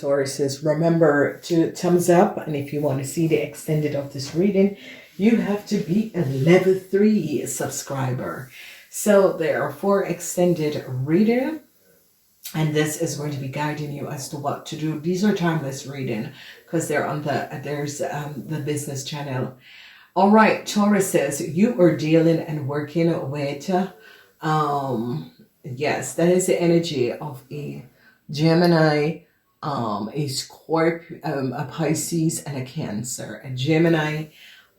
Tauruses, remember to thumbs up, and if you want to see the extended of this reading, you have to be a level 3 subscriber. So there are 4 extended reading, and this is going to be guiding you as to what to do. These are timeless reading because they're on the business channel. All right, Tauruses, you are dealing and working with yes, that is the energy of a Gemini, a Scorpio, a Pisces, and a Cancer. A Gemini,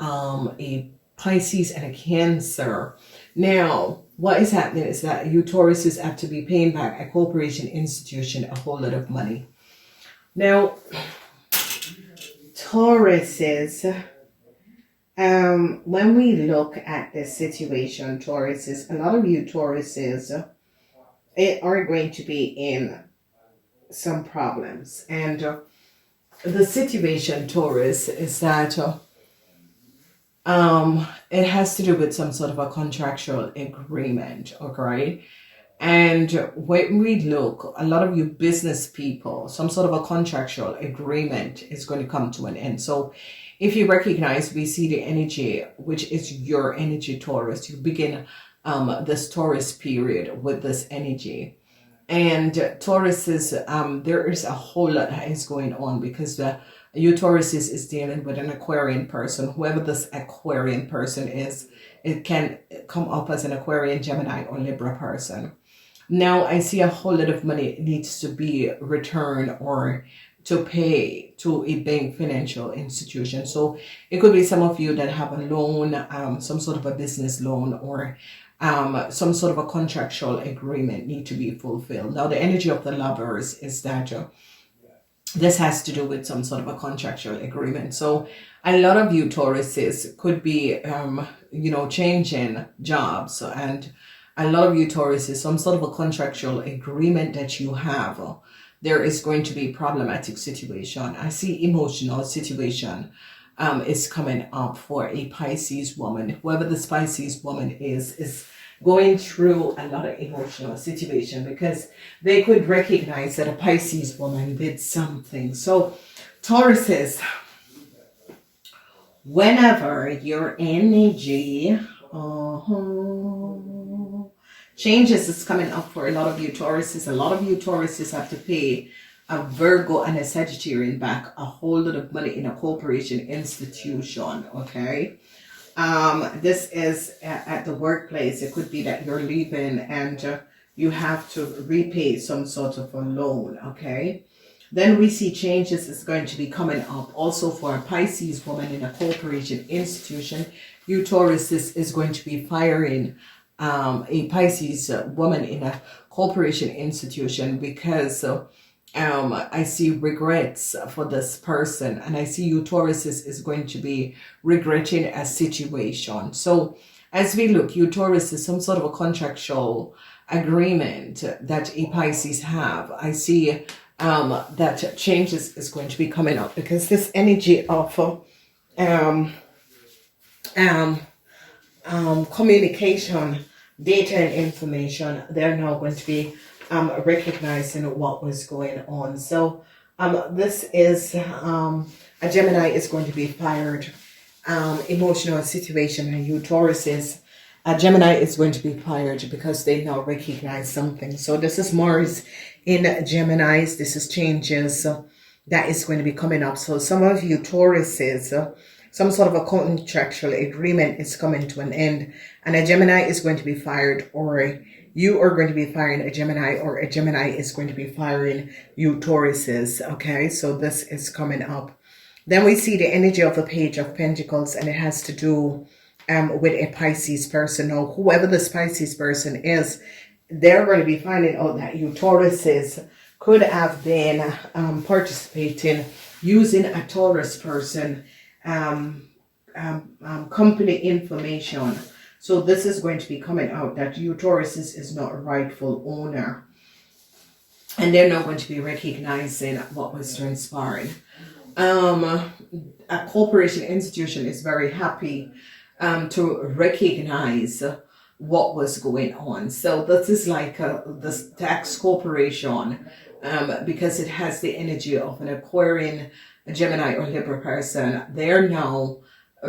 a Pisces, and a Cancer. Now, what is happening is that you Tauruses have to be paying back a corporation, institution, a whole lot of money. Now, Tauruses, when we look at this situation, Tauruses, a lot of you Tauruses are going to be in some problems. And the situation, Taurus, is that it has to do with some sort of a contractual agreement, okay? And when we look, a lot of you business people, some sort of a contractual agreement is going to come to an end. So if you recognize, we see the energy, which is your energy, Taurus. You begin this Taurus period with this energy. And Tauruses, there is a whole lot that is going on because you Tauruses is dealing with an Aquarian person. Whoever this Aquarian person is, it can come up as an Aquarian, Gemini, or Libra person. Now, I see a whole lot of money needs to be returned or to pay to a bank financial institution. So it could be some of you that have a loan, some sort of a business loan, or some sort of a contractual agreement need to be fulfilled. Now, the energy of the Lovers is that this has to do with some sort of a contractual agreement. So a lot of you Tauruses could be, changing jobs, and a lot of you Tauruses, some sort of a contractual agreement that you have. There is going to be problematic situation. I see emotional situation is coming up for a Pisces woman. Whoever this Pisces woman is going through a lot of emotional situation because they could recognize that a Pisces woman did something. So Tauruses, whenever your energy changes is coming up for a lot of you Tauruses, a lot of you Tauruses have to pay a Virgo and a Sagittarian back a whole lot of money in a corporation institution, okay? This is at the workplace. It could be that you're leaving and you have to repay some sort of a loan, okay? Then we see changes is going to be coming up also for a Pisces woman in a corporation institution. You Tauruses is going to be firing a Pisces woman in a corporation institution because I see regrets for this person, and I see you Tauruses is going to be regretting a situation. So as we look, you Tauruses, some sort of a contractual agreement that a Pisces have. I see that changes is going to be coming up because this energy of communication, data and information, they're now going to be recognizing what was going on. So this is a Gemini is going to be fired. Emotional situation, and you Tauruses, a Gemini is going to be fired because they now recognize something. So this is Mars in Geminis. This is changes that is going to be coming up. So some of you Tauruses, some sort of a contractual agreement is coming to an end, and a Gemini is going to be fired, or you are going to be firing a Gemini, or a Gemini is going to be firing you Tauruses, okay? So this is coming up. Then we see the energy of the Page of Pentacles, and it has to do with a Pisces person. Now, whoever this Pisces person is, they're going to be finding out that you Tauruses could have been participating using a Taurus person company information. So this is going to be coming out that you Tauruses is not a rightful owner, and they're not going to be recognizing what was transpiring. A corporation institution is very happy to recognize what was going on. So this is like this tax corporation because it has the energy of an Aquarian, a Gemini or Libra person. They're now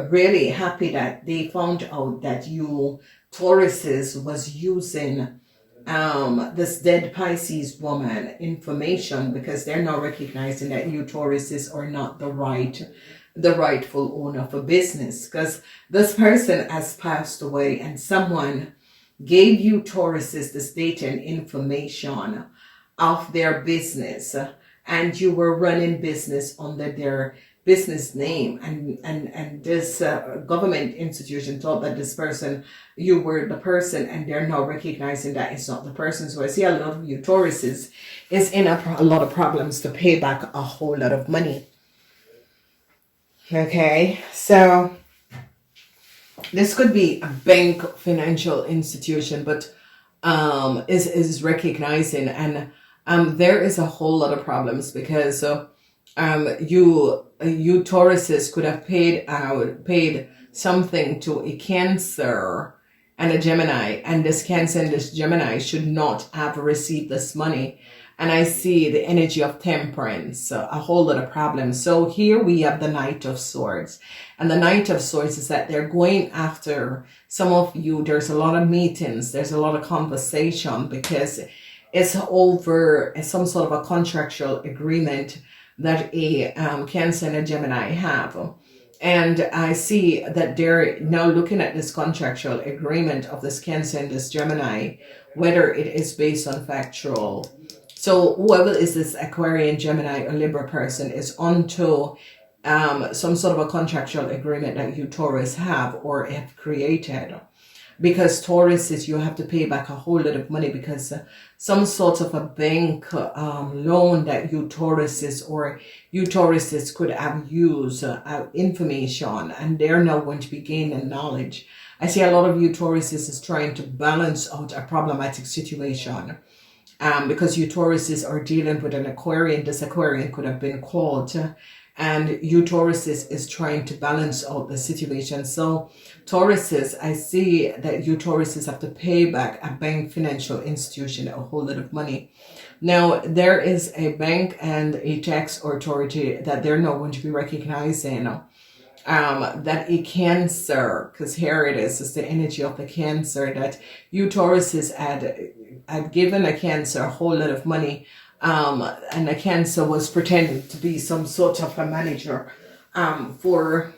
really happy that they found out that you Tauruses was using this dead Pisces woman information, because they're now recognizing that you Tauruses are not the rightful owner of a business, because this person has passed away and someone gave you Tauruses this data and information of their business, and you were running business under their business name, and this government institution thought that this person, you were the person, and they're now recognizing that it's not the person. So I see a lot of you Tauruses is in a lot of problems to pay back a whole lot of money. Okay, so this could be a bank, financial institution, but is recognizing, and there is a whole lot of problems, because you Tauruses could have paid something to a Cancer and a Gemini, and this Cancer and this Gemini should not have received this money. And I see the energy of Temperance, a whole lot of problems. So here we have the Knight of Swords. And the Knight of Swords is that they're going after some of you. There's a lot of meetings. There's a lot of conversation, because it's over some sort of a contractual agreement that a Cancer and a Gemini have. And I see that they're now looking at this contractual agreement of this Cancer and this Gemini, whether it is based on factual. So whoever is this Aquarian, Gemini, or Libra person is onto some sort of a contractual agreement that you Taurus have or have created. Because Taurus is, you have to pay back a whole lot of money, because some sort of a bank loan that you Tauruses or you Tauruses could have used information, and they're now going to be gaining knowledge. I see a lot of you Tauruses is trying to balance out a problematic situation. Because you Tauruses are dealing with an Aquarian. This Aquarian could have been called, and you Tauruses is trying to balance out the situation. So Tauruses, I see that you Tauruses have to pay back a bank, financial institution a whole lot of money. Now, there is a bank and a tax authority that they're not going to be recognizing that a Cancer, because here it is, it's the energy of the Cancer, that you Tauruses had given a Cancer a whole lot of money, and a Cancer was pretending to be some sort of a manager for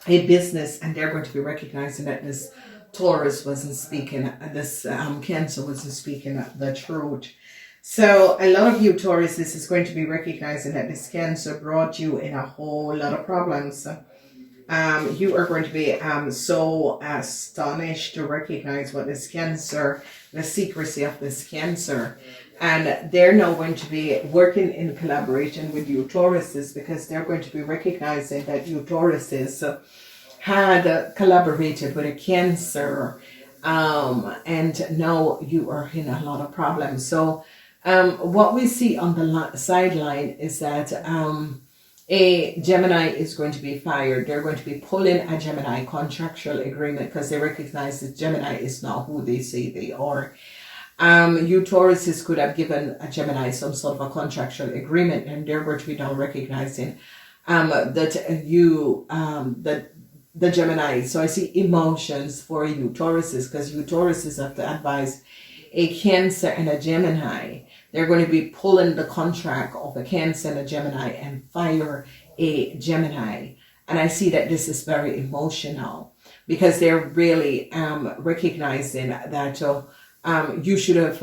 a business, and they're going to be recognizing that this Taurus wasn't speaking, this Cancer wasn't speaking the truth. So a lot of you Tauruses is going to be recognizing that this Cancer brought you in a whole lot of problems. You are going to be so astonished to recognize what this Cancer, the secrecy of this Cancer. And they're now going to be working in collaboration with you Tauruses, because they're going to be recognizing that you Tauruses had collaborated with a Cancer. And now you are in a lot of problems. So what we see on the sideline is that a Gemini is going to be fired. They're going to be pulling a Gemini contractual agreement, because they recognize that Gemini is not who they say they are. You Tauruses could have given a Gemini some sort of a contractual agreement, and they're going to be now recognizing that you that the Gemini. So I see emotions for you Tauruses, because you Tauruses have to advise a Cancer and a Gemini. They're going to be pulling the contract of a Cancer and a Gemini and fire a Gemini. And I see that this is very emotional, because they're really recognizing that you should have,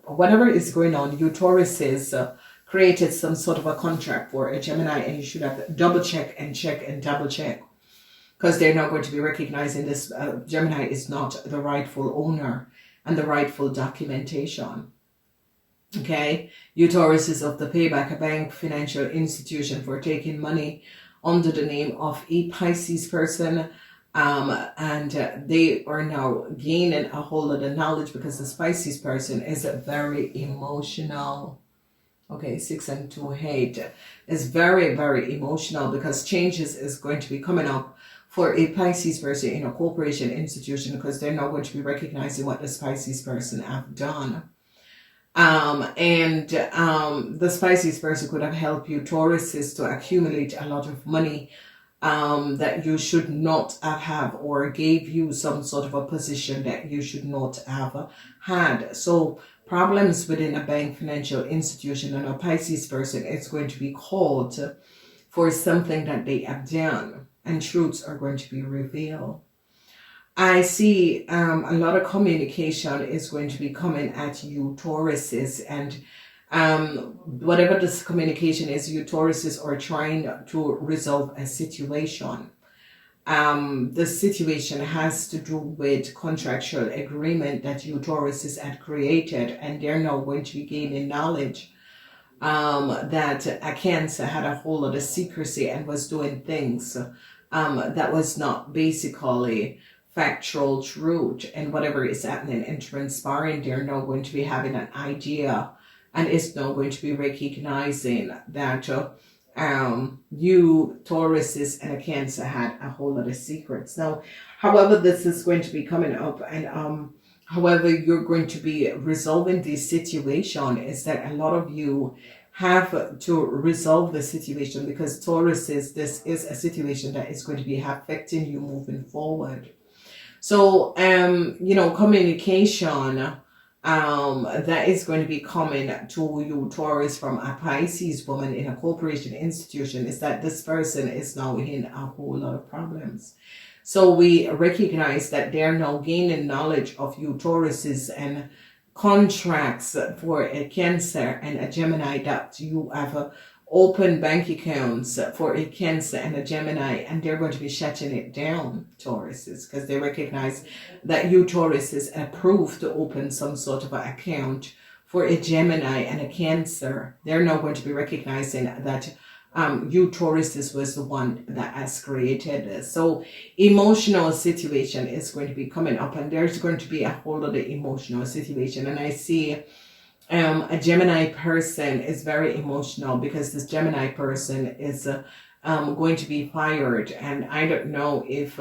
whatever is going on, you Tauruses created some sort of a contract for a Gemini, and you should have double check and double check, because they're not going to be recognizing this Gemini is not the rightful owner and the rightful documentation. Okay, you Tauruses of the payback, a bank, financial institution for taking money under the name of a Pisces person, and they are now gaining a whole lot of knowledge, because this Pisces person is very emotional. Okay, 6 and 2, 8 is very, very emotional, because changes is going to be coming up for a Pisces person in a corporation institution, because they're now going to be recognizing what this Pisces person have done. The Pisces person could have helped you, Tauruses, to accumulate a lot of money that you should not have, or gave you some sort of a position that you should not have had. So problems within a bank, financial institution, and a Pisces person is going to be called for something that they have done, and truths are going to be revealed. I see a lot of communication is going to be coming at you, Tauruses, and whatever this communication is, you Tauruses are trying to resolve a situation. The situation has to do with contractual agreement that you Tauruses had created, and they're now going to be gaining knowledge that a Cancer had a whole lot of secrecy and was doing things that was not basically factual truth, and whatever is happening and transpiring, they're now going to be having an idea, and it's now going to be recognizing that you Tauruses and a Cancer had a whole lot of secrets. Now, however this is going to be coming up, and however you're going to be resolving this situation, is that a lot of you have to resolve the situation, because Tauruses, this is a situation that is going to be affecting you moving forward. So, communication that is going to be coming to you, Taurus, from a Pisces woman in a corporation institution, is that this person is now in a whole lot of problems. So we recognize that they're now gaining knowledge of you, Tauruses, and contracts for a Cancer and a Gemini, that you have open bank accounts for a Cancer and a Gemini, and they're going to be shutting it down, Tauruses, because they recognize that you Tauruses approved to open some sort of an account for a Gemini and a Cancer. They're now going to be recognizing that you Tauruses was the one that has created this. So emotional situation is going to be coming up, and there's going to be a whole lot of emotional situation. And I see a Gemini person is very emotional, because this Gemini person is going to be fired, and I don't know if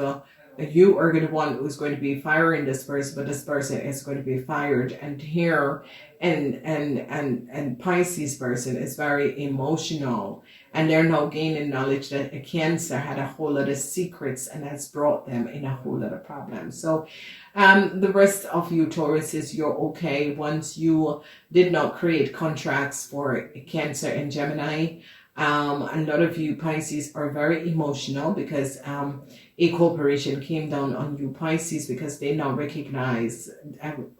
you are the one who's going to be firing this person, but this person is going to be fired. And here, and Pisces person is very emotional, and they're now gaining knowledge that a Cancer had a whole lot of secrets and has brought them in a whole lot of problems. So the rest of you Tauruses, you're okay once you did not create contracts for Cancer and Gemini. A lot of you Pisces are very emotional, because a corporation came down on you Pisces, because they now recognize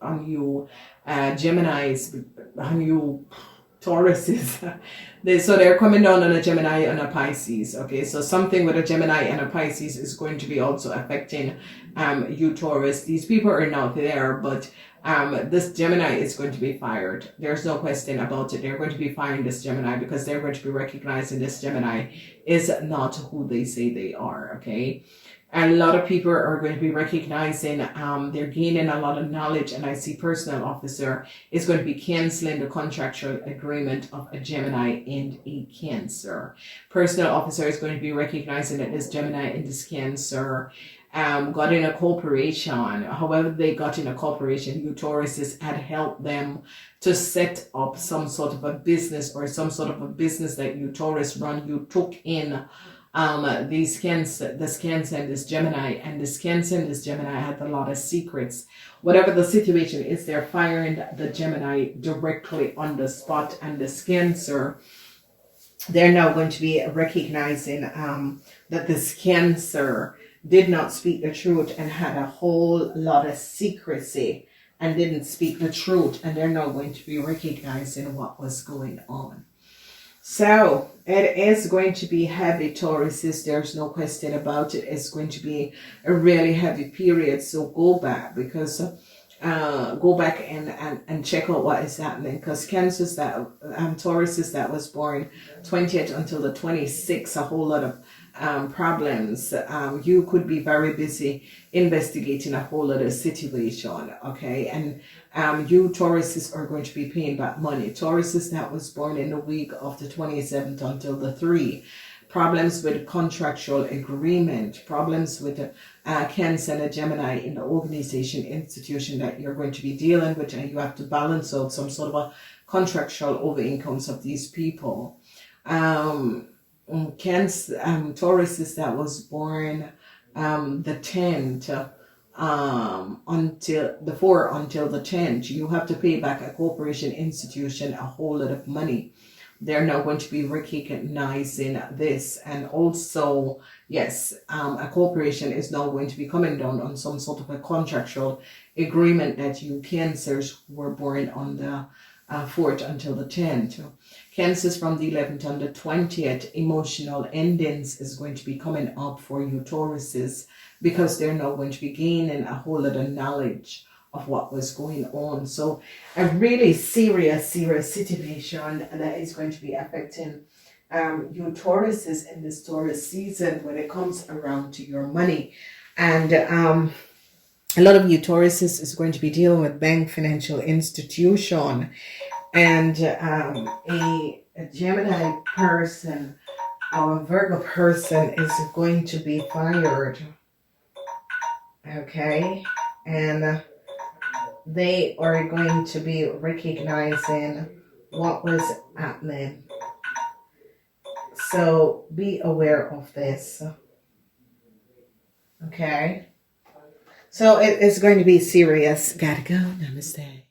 on you Geminis, on you Tauruses. They're coming down on a Gemini and a Pisces. Okay, so something with a Gemini and a Pisces is going to be also affecting you Taurus. These people are not there, but this Gemini is going to be fired. There's no question about it. They're going to be firing this Gemini, because they're going to be recognizing this Gemini is not who they say they are. Okay, and a lot of people are going to be recognizing they're gaining a lot of knowledge, and I see personal officer is going to be canceling the contractual agreement of a Gemini and a Cancer. Personal officer is going to be recognizing that this Gemini and this Cancer got in a corporation. However they got in a corporation, you Tauruses had helped them to set up some sort of a business, or some sort of a business that you Taurus run. You took in this Cancer and this Gemini, and this Cancer and this Gemini had a lot of secrets. Whatever the situation is, they're firing the Gemini directly on the spot, and this Cancer, they're now going to be recognizing that this Cancer did not speak the truth and had a whole lot of secrecy and didn't speak the truth, and they're now going to be recognizing what was going on. So it is going to be heavy, Tauruses. There's no question about it. It's going to be a really heavy period. So go back, because go back and check out what is happening, because Cancers that Tauruses that was born 20th until the 26th, a whole lot of problems. You could be very busy investigating a whole other situation. Okay, and you Tauruses are going to be paying back money. Tauruses that was born in the week of the 27th until the 3, problems with contractual agreement, problems with Cancer and a Gemini in the organization, institution that you're going to be dealing with, and you have to balance out some sort of a contractual over incomes of these people. Cancer, Tauruses that was born the 10th until the 4 until the 10th, you have to pay back a corporation, institution, a whole lot of money. They're now going to be recognizing this, and also, yes, a corporation is now going to be coming down on some sort of a contractual agreement that you Cancers were born on the 4th until the 10th. Cancers from the 11th and the 20th, emotional endings is going to be coming up for you Tauruses, because they're now going to be gaining a whole lot of knowledge of what was going on. So a really serious situation that is going to be affecting you Tauruses in this Taurus season when it comes around to your money. And a lot of you Tauruses is going to be dealing with bank, financial institution, and a Gemini person or a Virgo person is going to be fired. Okay, and they are going to be recognizing what was happening. So be aware of this. Okay, so it is going to be serious. Gotta go. Namaste.